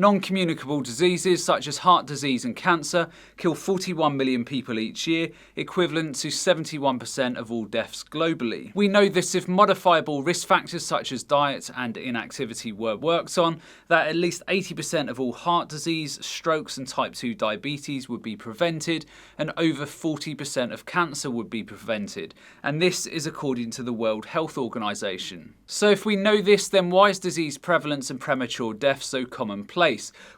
Non-communicable diseases such as heart disease and cancer kill 41 million people each year, equivalent to 71% of all deaths globally. We know this if modifiable risk factors such as diet and inactivity were worked on, that at least 80% of all heart disease, strokes and type 2 diabetes would be prevented, and over 40% of cancer would be prevented. And this is according to the World Health Organization. So if we know this, then why is disease prevalence and premature death so commonplace?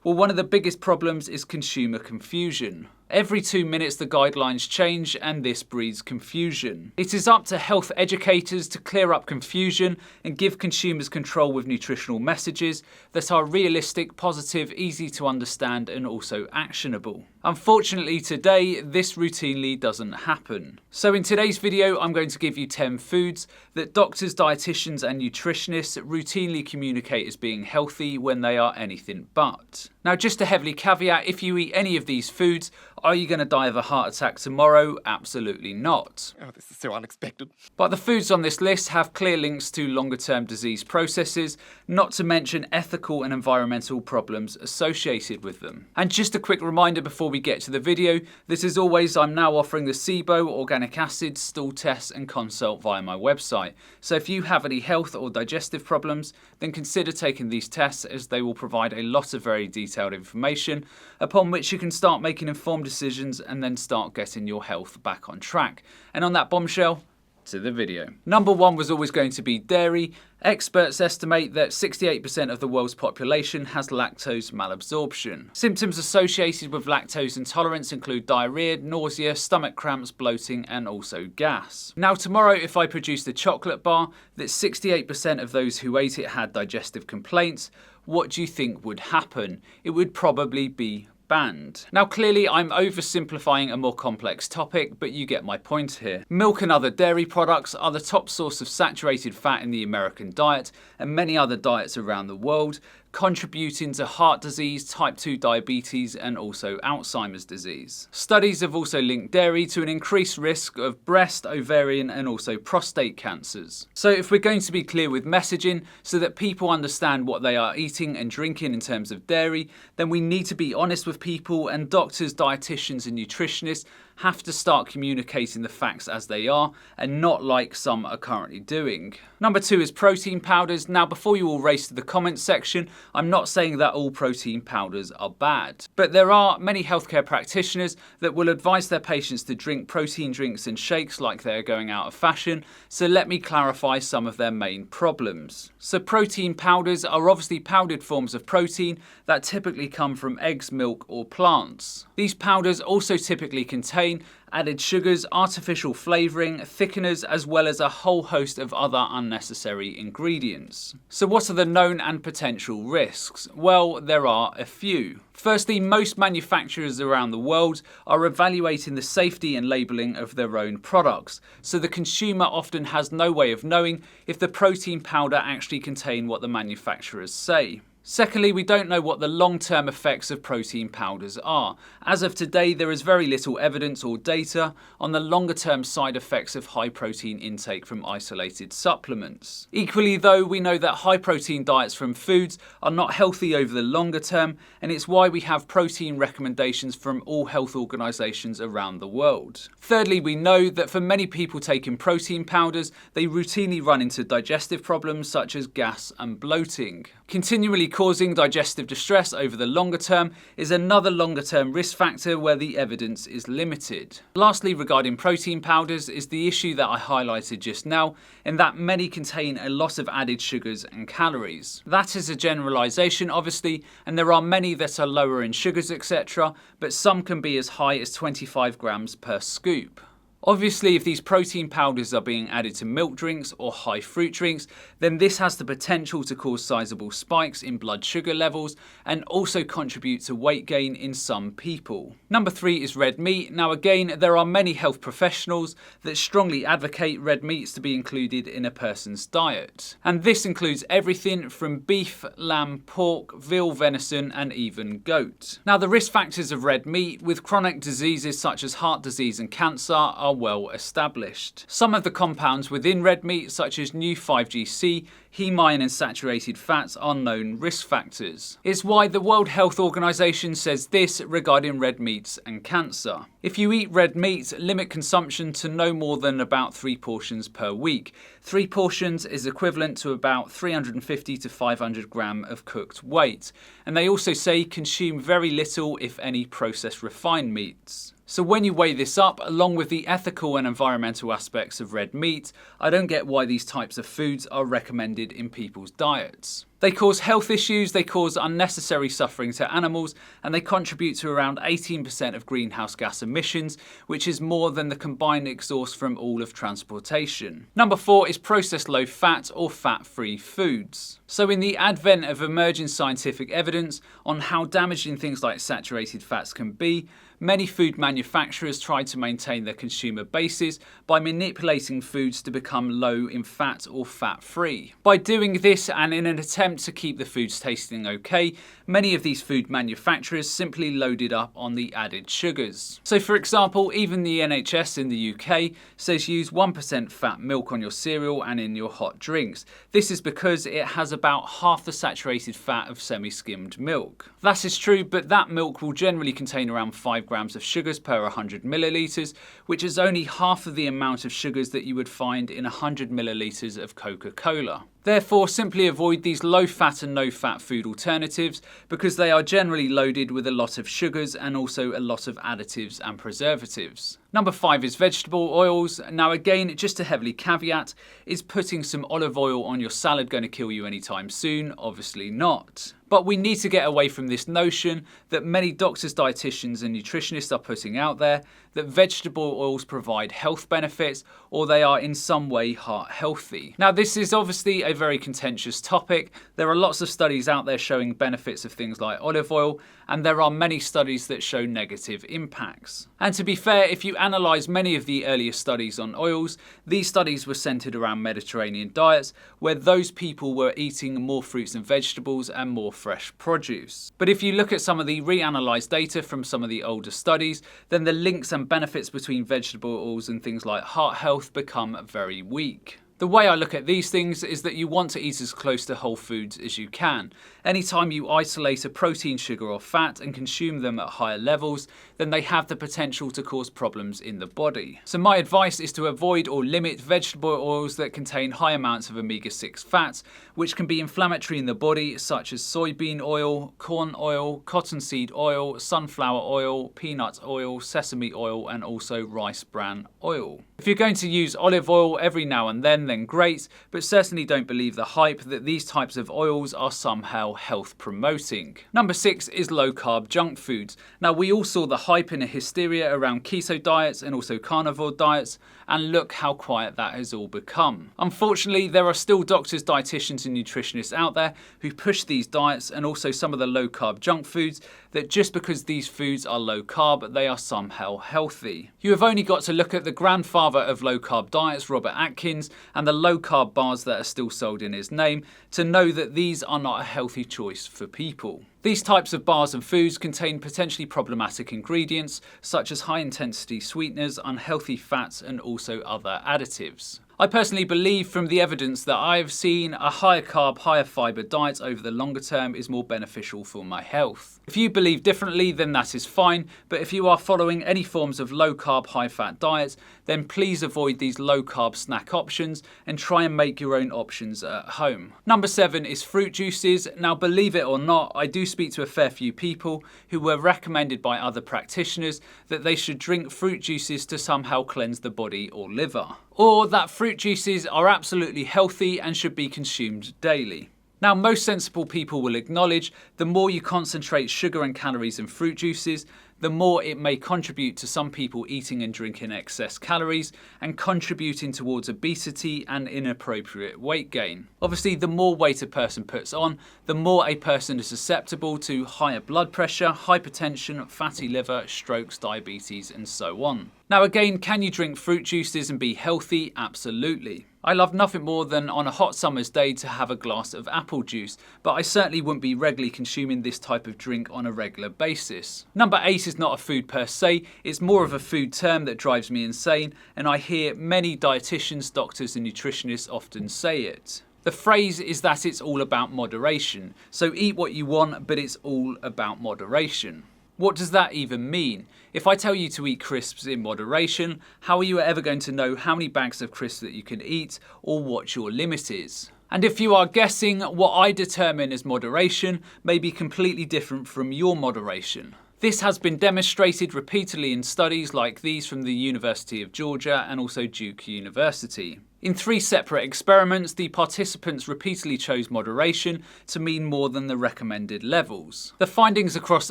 Well, one of the biggest problems is consumer confusion. Every 2 minutes the guidelines change and this breeds confusion. It is up to health educators to clear up confusion and give consumers control with nutritional messages that are realistic, positive, easy to understand and also actionable. Unfortunately today this routinely doesn't happen. So in today's video I'm going to give you 10 foods that doctors, dietitians and nutritionists routinely communicate as being healthy when they are anything but. Now just a heavy caveat, if you eat any of these foods, are you going to die of a heart attack tomorrow? Absolutely not. Oh, this is so unexpected. But the foods on this list have clear links to longer term disease processes, not to mention ethical and environmental problems associated with them. And just a quick reminder before we get to the video, that as always I'm now offering the SIBO, organic acid, stool tests and consult via my website. So if you have any health or digestive problems, then consider taking these tests as they will provide a lot of very detailed information upon which you can start making informed decisions and then start getting your health back on track. And on that bombshell, to the video. Number 1 was always going to be dairy. Experts estimate that 68% of the world's population has lactose malabsorption. Symptoms associated with lactose intolerance include diarrhea, nausea, stomach cramps, bloating and also gas. Now tomorrow if I produced a chocolate bar that 68% of those who ate it had digestive complaints, what do you think would happen? It would probably be banned. Now clearly I'm oversimplifying a more complex topic, but you get my point here. Milk and other dairy products are the top source of saturated fat in the American diet and many other diets around the world, contributing to heart disease, type 2 diabetes and also Alzheimer's disease. Studies have also linked dairy to an increased risk of breast, ovarian and also prostate cancers. So if we're going to be clear with messaging so that people understand what they are eating and drinking in terms of dairy, then we need to be honest with people, and doctors, dietitians and nutritionists have to start communicating the facts as they are and not like some are currently doing. Number 2 is protein powders. Now before you all race to the comments section, I'm not saying that all protein powders are bad, but there are many healthcare practitioners that will advise their patients to drink protein drinks and shakes like they're going out of fashion, so let me clarify some of their main problems. So protein powders are obviously powdered forms of protein that typically come from eggs, milk or plants. These powders also typically contain added sugars, artificial flavouring, thickeners, as well as a whole host of other unnecessary ingredients. So what are the known and potential risks? Well, there are a few. Firstly, most manufacturers around the world are evaluating the safety and labelling of their own products, so the consumer often has no way of knowing if the protein powder actually contains what the manufacturers say. Secondly, we don't know what the long-term effects of protein powders are. As of today, there is very little evidence or data on the longer-term side effects of high-protein intake from isolated supplements. Equally though, we know that high-protein diets from foods are not healthy over the longer term, and it's why we have protein recommendations from all health organisations around the world. Thirdly, we know that for many people taking protein powders, they routinely run into digestive problems such as gas and bloating. Continually causing digestive distress over the longer term is another longer term risk factor where the evidence is limited. Lastly, regarding protein powders is the issue that I highlighted just now, in that many contain a lot of added sugars and calories. That is a generalisation obviously, and there are many that are lower in sugars etc, but some can be as high as 25 grams per scoop. Obviously, if these protein powders are being added to milk drinks or high fruit drinks, then this has the potential to cause sizable spikes in blood sugar levels and also contribute to weight gain in some people. Number 3 is red meat. Now again, there are many health professionals that strongly advocate red meats to be included in a person's diet. And this includes everything from beef, lamb, pork, veal, venison and even goat. Now the risk factors of red meat with chronic diseases such as heart disease and cancer are well established. Some of the compounds within red meat, such as new 5GC, heme and saturated fats are known risk factors. It's why the World Health Organization says this regarding red meats and cancer. If you eat red meat, limit consumption to no more than about 3 portions per week. 3 portions is equivalent to about 350 to 500 grams of cooked weight. And they also say consume very little, if any, processed refined meats. So when you weigh this up, along with the ethical and environmental aspects of red meat, I don't get why these types of foods are recommended in people's diets. They cause health issues, they cause unnecessary suffering to animals, and they contribute to around 18% of greenhouse gas emissions, which is more than the combined exhaust from all of transportation. Number 4 is processed low-fat or fat-free foods. So in the advent of emerging scientific evidence on how damaging things like saturated fats can be, many food manufacturers try to maintain their consumer bases by manipulating foods to become low in fat or fat-free. By doing this, and in an attempt to keep the foods tasting okay, many of these food manufacturers simply loaded up on the added sugars. So for example, even the NHS in the UK says use 1% fat milk on your cereal and in your hot drinks. This is because it has about half the saturated fat of semi-skimmed milk. That is true, but that milk will generally contain around 5 grams of sugars per 100 millilitres, which is only half of the amount of sugars that you would find in 100 millilitres of Coca-Cola. Therefore, simply avoid these low-fat and no-fat food alternatives because they are generally loaded with a lot of sugars and also a lot of additives and preservatives. Number 5 is vegetable oils. Now again, just a heavily caveat, is putting some olive oil on your salad going to kill you anytime soon? Obviously not. But we need to get away from this notion that many doctors, dietitians and nutritionists are putting out there that vegetable oils provide health benefits or they are in some way heart healthy. Now this is obviously a very contentious topic. There are lots of studies out there showing benefits of things like olive oil, and there are many studies that show negative impacts. And to be fair, if you analyse many of the earlier studies on oils, these studies were centred around Mediterranean diets where those people were eating more fruits and vegetables and more fresh produce. But if you look at some of the reanalysed data from some of the older studies, then the links and benefits between vegetable oils and things like heart health become very weak. The way I look at these things is that you want to eat as close to whole foods as you can. Anytime you isolate a protein, sugar or fat and consume them at higher levels, then they have the potential to cause problems in the body. So my advice is to avoid or limit vegetable oils that contain high amounts of omega-6 fats, which can be inflammatory in the body, such as soybean oil, corn oil, cottonseed oil, sunflower oil, peanut oil, sesame oil and also rice bran oil. If you're going to use olive oil every now and then great, but certainly don't believe the hype that these types of oils are somehow health promoting. Number 6 is low carb junk foods. Now we all saw the hype and a hysteria around keto diets and also carnivore diets, and look how quiet that has all become. Unfortunately, there are still doctors, dietitians and nutritionists out there who push these diets and also some of the low carb junk foods that just because these foods are low carb, they are somehow healthy. You have only got to look at the grandfather of low carb diets, Robert Atkins, and the low carb bars that are still sold in his name to know that these are not a healthy choice for people. These types of bars and foods contain potentially problematic ingredients such as high intensity sweeteners, unhealthy fats and also other additives. I personally believe from the evidence that I've seen a higher carb, higher fibre diet over the longer term is more beneficial for my health. If you believe differently, then that is fine, but if you are following any forms of low carb, high fat diets, then please avoid these low carb snack options and try and make your own options at home. Number 7 is fruit juices. Now believe it or not, I do speak to a fair few people who were recommended by other practitioners that they should drink fruit juices to somehow cleanse the body or liver, or that fruit juices are absolutely healthy and should be consumed daily. Now, most sensible people will acknowledge the more you concentrate sugar and calories in fruit juices, the more it may contribute to some people eating and drinking excess calories and contributing towards obesity and inappropriate weight gain. Obviously, the more weight a person puts on, the more a person is susceptible to higher blood pressure, hypertension, fatty liver, strokes, diabetes, and so on. Now again, can you drink fruit juices and be healthy? Absolutely. I love nothing more than on a hot summer's day to have a glass of apple juice, but I certainly wouldn't be regularly consuming this type of drink on a regular basis. Number 8 is not a food per se, it's more of a food term that drives me insane, and I hear many dietitians, doctors and nutritionists often say it. The phrase is that it's all about moderation. So eat what you want, but it's all about moderation. What does that even mean? If I tell you to eat crisps in moderation, how are you ever going to know how many bags of crisps that you can eat or what your limit is? And if you are guessing, what I determine as moderation may be completely different from your moderation. This has been demonstrated repeatedly in studies like these from the University of Georgia and also Duke University. In 3 separate experiments, the participants repeatedly chose moderation to mean more than the recommended levels. The findings across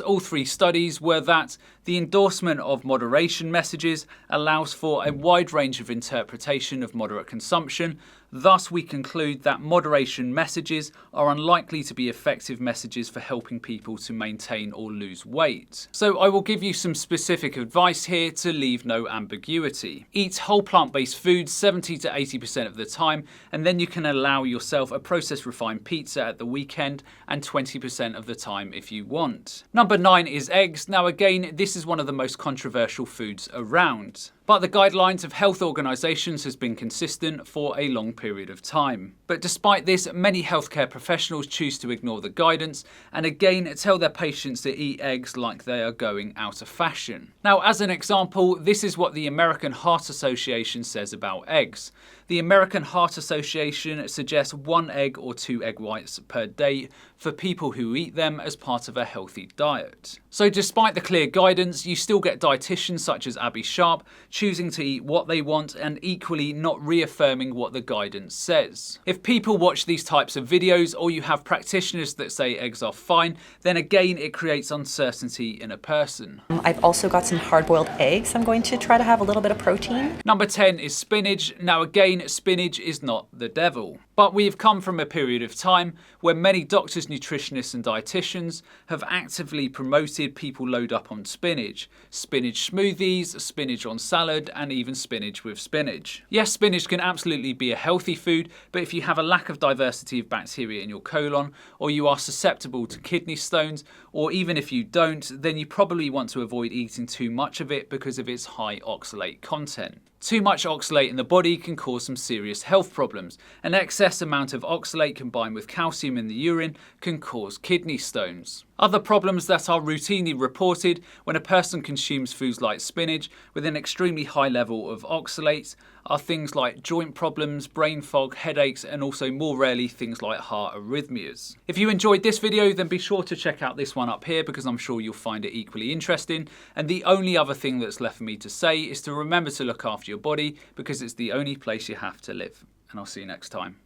all 3 studies were that the endorsement of moderation messages allows for a wide range of interpretation of moderate consumption. Thus, we conclude that moderation messages are unlikely to be effective messages for helping people to maintain or lose weight. So I will give you some specific advice here to leave no ambiguity. Eat whole plant-based foods 70 to 80% of the time, and then you can allow yourself a processed refined pizza at the weekend and 20% of the time if you want. Number 9 is eggs. Now again, this is one of the most controversial foods around. But the guidelines of health organisations has been consistent for a long period of time. But despite this, many healthcare professionals choose to ignore the guidance and again tell their patients to eat eggs like they are going out of fashion. Now, as an example, this is what the American Heart Association says about eggs. The American Heart Association suggests 1 egg or 2 egg whites per day for people who eat them as part of a healthy diet. So despite the clear guidance, you still get dietitians such as Abby Sharp choosing to eat what they want and equally not reaffirming what the guidance says. If people watch these types of videos or you have practitioners that say eggs are fine, then again it creates uncertainty in a person. I've also got some hard-boiled eggs. I'm going to try to have a little bit of protein. Number 10 is spinach. Now again, spinach is not the devil. But we have come from a period of time where many doctors, nutritionists and dietitians have actively promoted people load up on spinach. Spinach smoothies, spinach on salad and even spinach with spinach. Yes, spinach can absolutely be a healthy food, but if you have a lack of diversity of bacteria in your colon or you are susceptible to kidney stones, or even if you don't, then you probably want to avoid eating too much of it because of its high oxalate content. Too much oxalate in the body can cause some serious health problems. An excess amount of oxalate combined with calcium in the urine can cause kidney stones. Other problems that are routinely reported when a person consumes foods like spinach with an extremely high level of oxalate are things like joint problems, brain fog, headaches, and also more rarely things like heart arrhythmias. If you enjoyed this video, then be sure to check out this one up here because I'm sure you'll find it equally interesting. And the only other thing that's left for me to say is to remember to look after your body because it's the only place you have to live. And I'll see you next time.